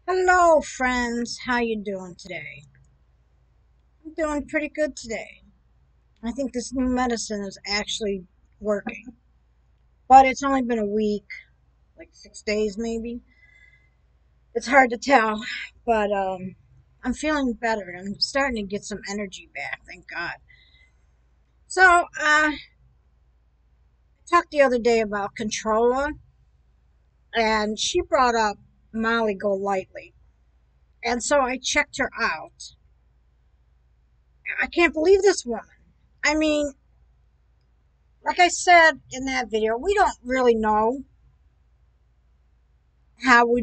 Hello, friends. How you doing today? I'm doing pretty good today. I think this new medicine is actually working, but it's only been a week, like 6 days maybe. It's hard to tell, but I'm feeling better. I'm starting to get some energy back. Thank God. So, I talked the other day about controller, and she brought up Molly Golightly, and so I checked her out. I can't believe this woman. I mean, like I said in that video, we don't really know how we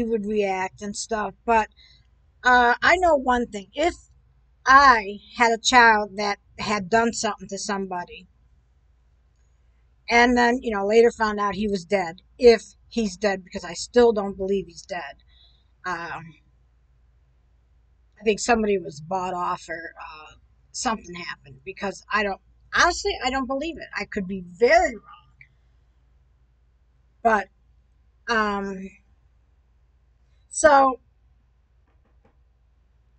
would react and stuff. But I know one thing: if I had a child that had done something to somebody, and then later found out he was dead, if he's dead, because I still don't believe he's dead. I think somebody was bought off or something happened because I don't believe it. I could be very wrong, but so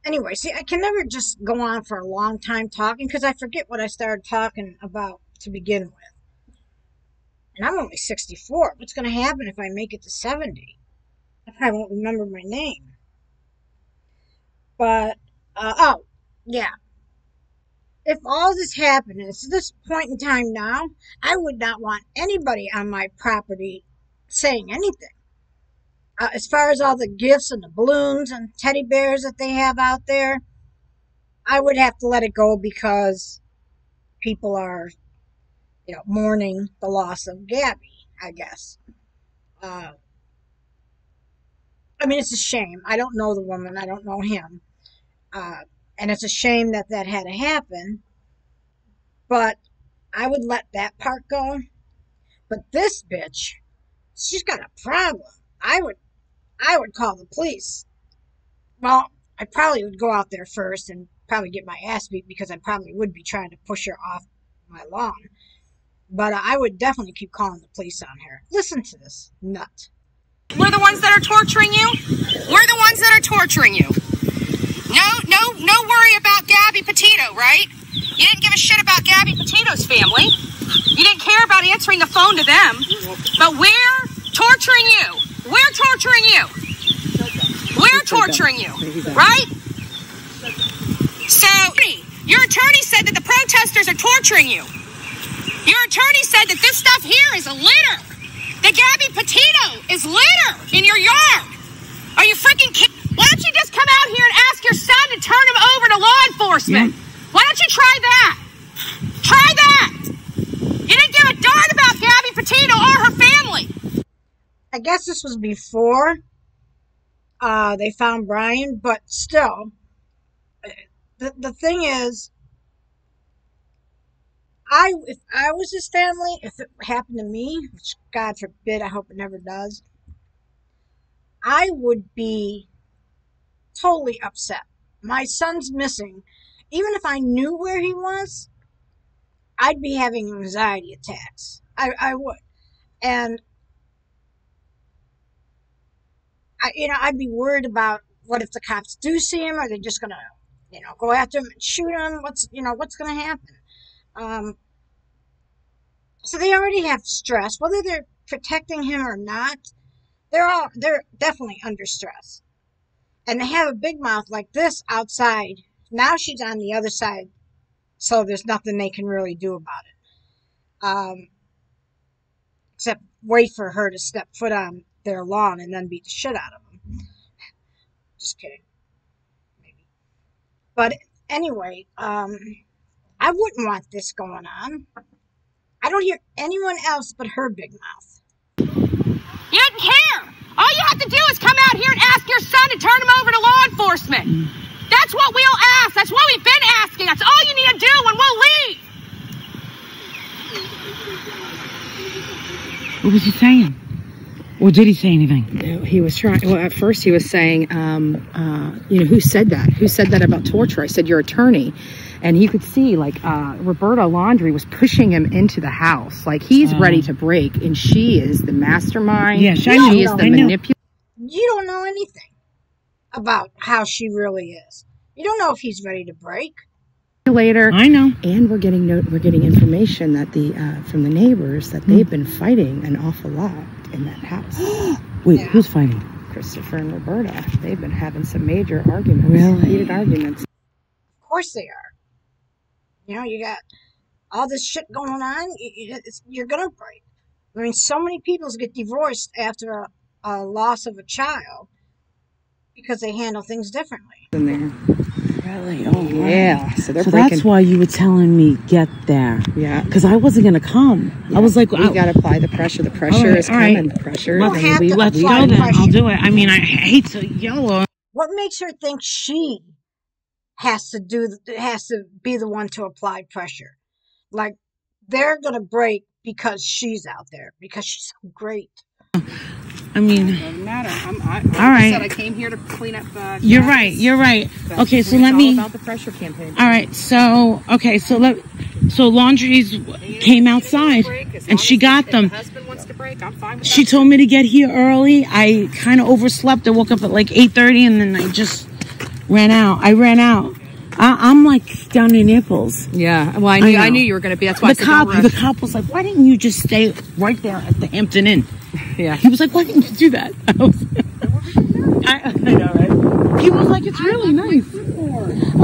anyway, see, I can never just go on for a long time talking because I forget what I started talking about to begin with. And I'm only 64. What's going to happen if I make it to 70? I probably won't remember my name. But, oh, yeah. If all this happened is this point in time now, I would not want anybody on my property saying anything. As far as all the gifts and the balloons and teddy bears that they have out there, I would have to let it go because people are, mourning the loss of Gabby, I guess. I mean, it's a shame. I don't know the woman. I don't know him. And it's a shame that that had to happen. But I would let that part go. But this bitch, she's got a problem. I would call the police. Well, I probably would go out there first and probably get my ass beat because I probably would be trying to push her off my lawn. But I would definitely keep calling the police on her. Listen to this nut. We're the ones that are torturing you? We're the ones that are torturing you. No worry about Gabby Petito, right? You didn't give a shit about Gabby Petito's family. You didn't care about answering the phone to them. But we're torturing you. We're torturing you. We're torturing you, right? So, your attorney said that the protesters are torturing you. Your attorney said that this stuff here is a litter. That Gabby Petito is litter in your yard. Are you freaking kidding? Why don't you just come out here and ask your son to turn him over to law enforcement? Yeah. Why don't you try that? Try that. You didn't give a darn about Gabby Petito or her family. I guess this was before they found Brian, but still, the thing is, if I was his family, if it happened to me, which God forbid, I hope it never does, I would be totally upset. My son's missing. Even if I knew where he was, I'd be having anxiety attacks. I would. And I'd be worried about what if the cops do see him? Are they just gonna, go after him and shoot him? What's gonna happen? So they already have stress, whether they're protecting him or not. They're definitely under stress, and they have a big mouth like this outside. Now she's on the other side, so there's nothing they can really do about it, except wait for her to step foot on their lawn and then beat the shit out of them. Just kidding, maybe. But anyway, I wouldn't want this going on. I don't hear anyone else but her big mouth. You didn't care. All you have to do is come out here and ask your son to turn him over to law enforcement. That's what we'll ask. That's what we've been asking. That's all you need to do when we'll leave. What was he saying? Or did he say anything? No, he was trying. Well, at first he was saying, who said that? Who said that about torture? I said, your attorney. And he could see, Roberta Laundrie was pushing him into the house. Like, he's ready to break. And she is the mastermind. Yes, I know. She is the manipulator. You don't know anything. about how she really is. You don't know if he's ready to break. Later, I know. and we're getting information that from the neighbors that they've been fighting an awful lot in that house. Wait, Yeah. who's fighting? Christopher and Roberta, they've been having some major arguments, Really? heated arguments. Of course they are. You know, you got all this shit going on. You're gonna break. I mean, so many people get divorced after a loss of a child because they handle things differently. In there. Really? Oh, Yeah. right. So they're So breaking. that's why you were telling me get there. Yeah. Because I wasn't gonna come. I was like, we got to apply the pressure. The pressure is all right. coming. The pressure. Let's I mean, have to let's apply go then. pressure. I'll do it. I mean, I hate to yell. What makes her think she has to be the one to apply pressure? Like they're gonna break because she's out there because she's so great. I mean, Doesn't matter. Like all right. I said, I came here to clean up. You're right. You're right. Okay, so let me. All about the pressure campaign. All right. So okay. So laundries came outside, and she got them. If the husband wants to break, I'm fine with She that. told me to get here early. I kind of overslept. I woke up at like 8:30, and then I just ran out. I'm like down in Naples. Yeah. Well, I know. I knew you were going to be. That's why The cop was like, "Why didn't you just stay right there at the Hampton Inn?" Yeah. He was like, "Why didn't you do that?" I know, right? He was like, "It's really nice."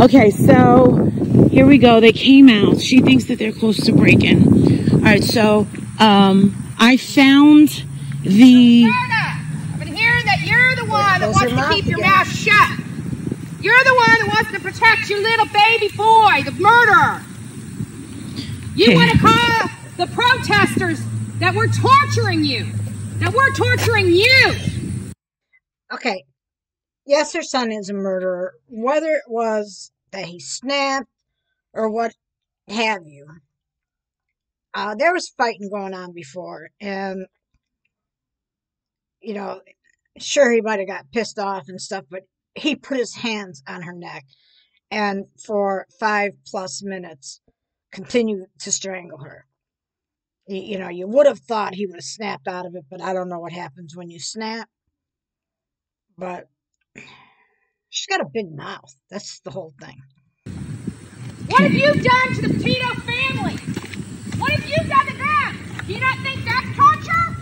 Okay, so here we go. They came out. She thinks that they're close to breaking. All right, so I found the. Roberta, I've been hearing that you're the one that Close wants your to keep mouth your again. mouth shut. You're the one that wants to protect your little baby boy, the murderer. You Okay. want to call the protesters that we're torturing you. That we're torturing you. Okay. Yes, her son is a murderer. Whether it was that he snapped or what have you. There was fighting going on before, and you know, sure he might have got pissed off and stuff, but he put his hands on her neck and for 5+ minutes continued to strangle her. You know, you would have thought he would have snapped out of it, but I don't know what happens when you snap. But she's got a big mouth. That's the whole thing. What have you done to the Petito family? What have you done to them? Do you not think that's torture?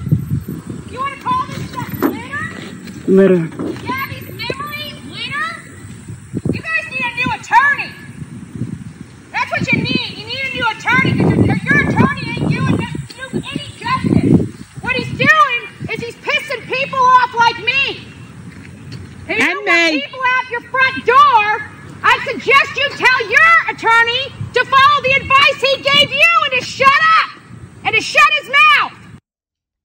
You want to call this stuff litter? Litter. Gabby's memory? Litter? You guys need a new attorney. That's what you need. You need a new attorney because your attorney ain't doing any justice. What he's doing is he's pissing people off like me. If you don't want people out your front door, I suggest you tell your attorney to follow the advice he gave you and to shut up and to shut his mouth.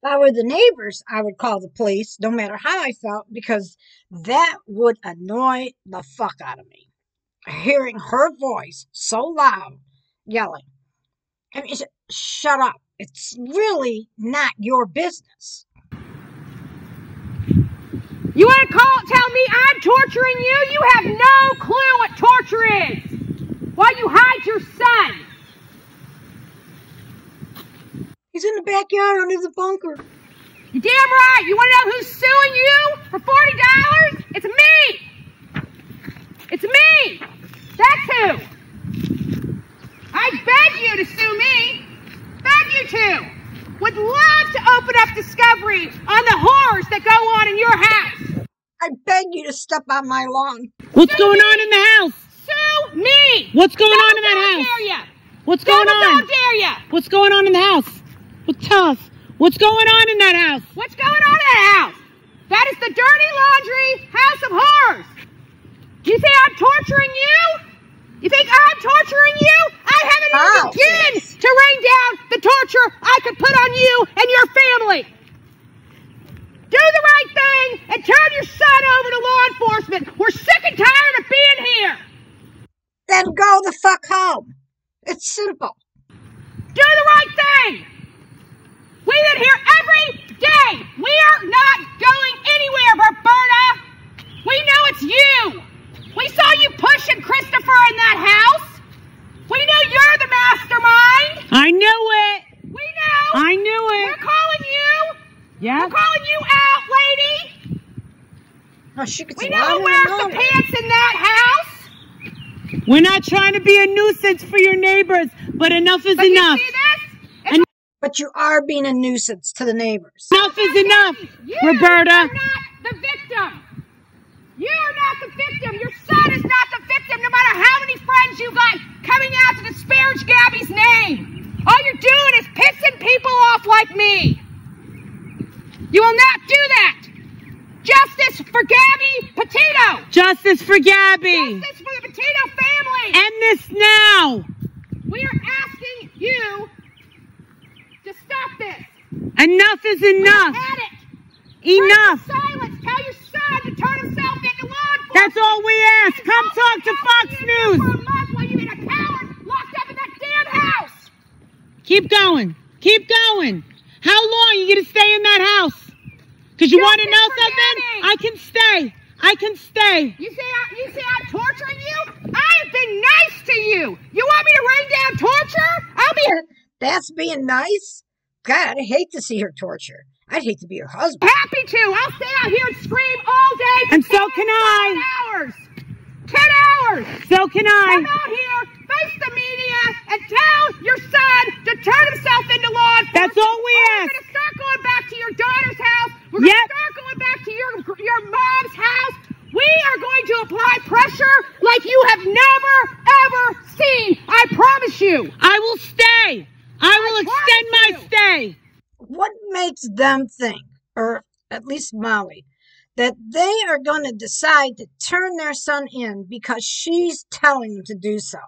If I were the neighbors, I would call the police, no matter how I felt, because that would annoy the fuck out of me. Hearing her voice so loud, yelling. I mean, shut up. It's really not your business. You want to tell me I'm torturing you? You have no clue what torture is. Why you hide your son? He's in the backyard under the bunker. You damn right. You want to know who's suing you for $40? It's me. It's me. That's who. I beg you to sue me. Beg you to. Would love to open up discovery on the horrors that go on in your house. I beg you to step on my lawn. What's going on in the house? Sue me. What's going on in that Double house? dare ya. What's going Double on? dog dare ya. What's going on in the house? Well, tell us. What's going on in that house? What's going on in that house? That is the dirty laundry house of horrors. You say I'm torturing you? You think I'm torturing you? I haven't even begun to rain down the torture I could put on you and your family. Do the right thing and turn your son over to law enforcement. We're sick and tired of being here. Then go the fuck home. It's simple. Do the right thing. We've been here every day. We are not going anywhere, Roberta. We know it's you. We saw you pushing Christopher in that house. We know you're the mastermind. I knew it. We know. I knew it. We're calling you. Yeah. We're calling you out, lady. Oh, she gets We know louder who and wears the louder. pants in that house. We're not trying to be a nuisance for your neighbors, but enough is But enough. you see this? But you are being a nuisance to the neighbors. Enough is enough, You Roberta. are not the victim. You are not the victim. Your son is not the victim, no matter how many friends you got coming out to disparage Gabby's name. All you're doing is pissing people off like me. You will not do that. Justice for Gabby Petito. Justice for Gabby. Justice for the Petito family. End this now. We are asking you to stop this. Enough is enough. We've had it. Enough. Break the silence. Tell your son to turn himself into law enforcement. That's all we ask. Come talk to Fox For News. a month while you've been a coward locked up in that damn house. Keep going. Keep going. How long are you going to stay in that house? Because you want to know something? I can stay. I can stay. You say I'm torturing you? I've been nice to you. You want me to rain down torture? I'll be That's being nice? God, I hate to see her torture. I'd hate to be her husband. happy to. I'll stay out here and scream all day. For And so 10 can I. hours. 10 hours. So can I. Come out here, face the media, and tell your son to turn himself into law enforcement. That's all we We're ask. going to start going back to your daughter's house. We're going to Yep. start going back to your mom's house. We are going to apply pressure like you have never, ever seen. I promise you. I will stay. I will extend my promise you. stay. What makes them think, or at least Molly, that they are going to decide to turn their son in because she's telling them to do so?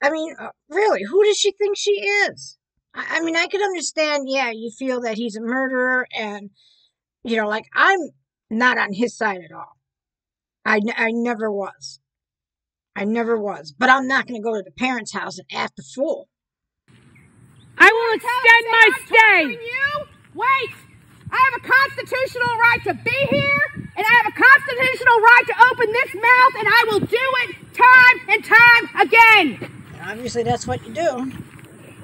I mean, really, who does she think she is? I mean, I could understand, yeah, you feel that he's a murderer, and, you know, like, I'm not on his side at all. I never was. I never was. But I'm not going to go to the parents' house and act a fool. I will extend my stay. You? Wait! I have a constitutional right to be here, and I have a constitutional right to open this mouth, and I will do it time and time again. Obviously, that's what you do.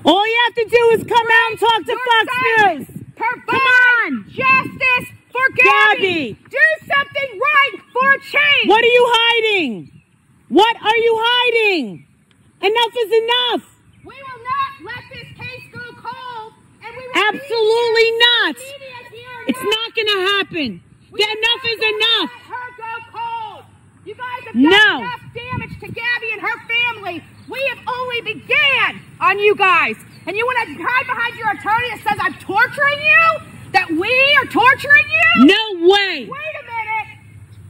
All you have to do is come out and talk to Fox News. Provide Come on. justice for Gabby. Gabby. Do something right for a change. What are you hiding? What are you hiding? Enough is enough. We will not let this case go cold, and we will Absolutely not. It's It's not going to happen. Enough is enough. Let her go cold. You guys have No. done enough damage to Gabby and her family. We have only began on you guys. And you want to hide behind your attorney that says I'm torturing you? That we are torturing you? No way. Wait a minute.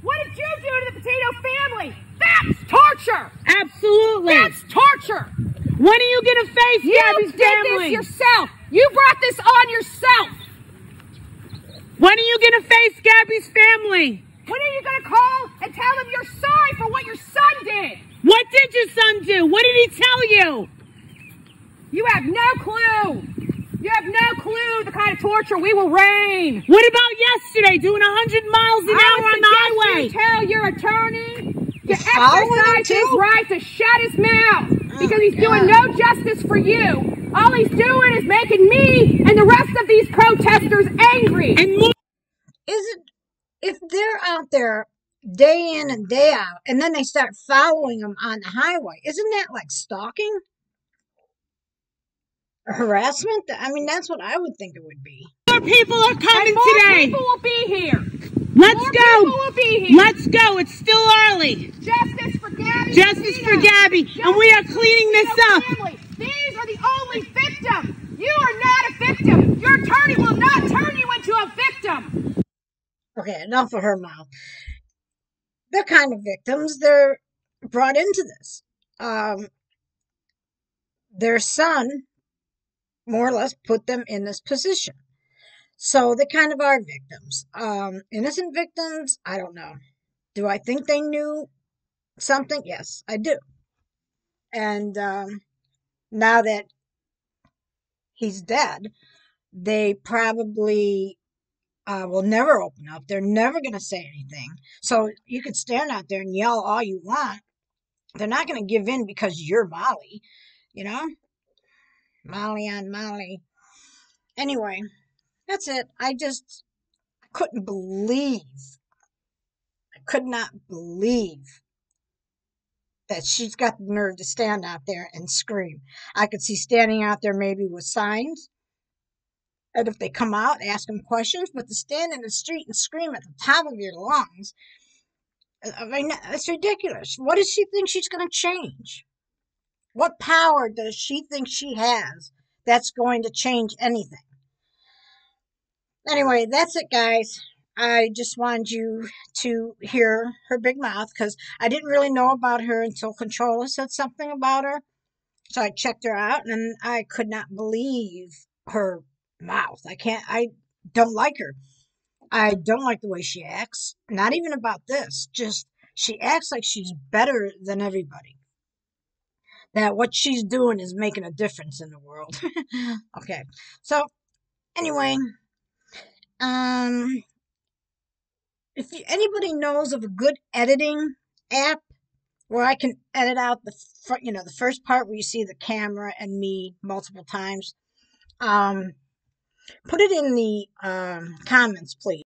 What did you do to the Petito family? That's torture. Absolutely. That's torture. When are you going to face You Gabby's did family? this yourself. You brought this on yourself. When are you going to face Gabby's family? When are you going to call and tell them you're sorry for what your son did? What did your son do? What did he tell you? You have no clue. You have no clue the kind of torture we will rain. What about yesterday, doing 100 miles an hour on the highway? You tell your attorney to following him exercise his too? right to shut his mouth because he's doing no justice for you. All he's doing is making me and the rest of these protesters angry. And more. If they're out there day in and day out, and then they start following them on the highway, isn't that like stalking? Or harassment? I mean, that's what I would think it would be. More people are coming And more today. people will be here. Let's More go. people will be here. Let's go. It's still early. Justice for Gabby. Justice for Gabby. And we are cleaning this up. Family. These are the only victims. You are not a victim. Your attorney will not turn you into a victim. Okay, enough of her mouth. They're kind of victims. They're brought into this. Their son, more or less, put them in this position. So they kind of are victims. Innocent victims? I don't know. Do I think they knew something? Yes, I do. And now that he's dead, they probably will never open up. They're never going to say anything. So you could stand out there and yell all you want. They're not going to give in because you're Molly, you know? Molly on Molly. Anyway, that's it. I couldn't believe could not believe that she's got the nerve to stand out there and scream. I could see standing out there maybe with signs, and if they come out, ask them questions, but to stand in the street and scream at the top of your lungs, I mean, it's ridiculous. What does she think she's going to change? What power does she think she has that's going to change anything? Anyway, that's it, guys. I just wanted you to hear her big mouth because I didn't really know about her until Controller said something about her. So I checked her out and I could not believe her mouth. I don't like her. I don't like the way she acts. Not even about this. Just she acts like she's better than everybody. That what she's doing is making a difference in the world. Okay. So anyway, um if anybody knows of a good editing app where I can edit out the first part where you see the camera and me multiple times, put it in the comments, please.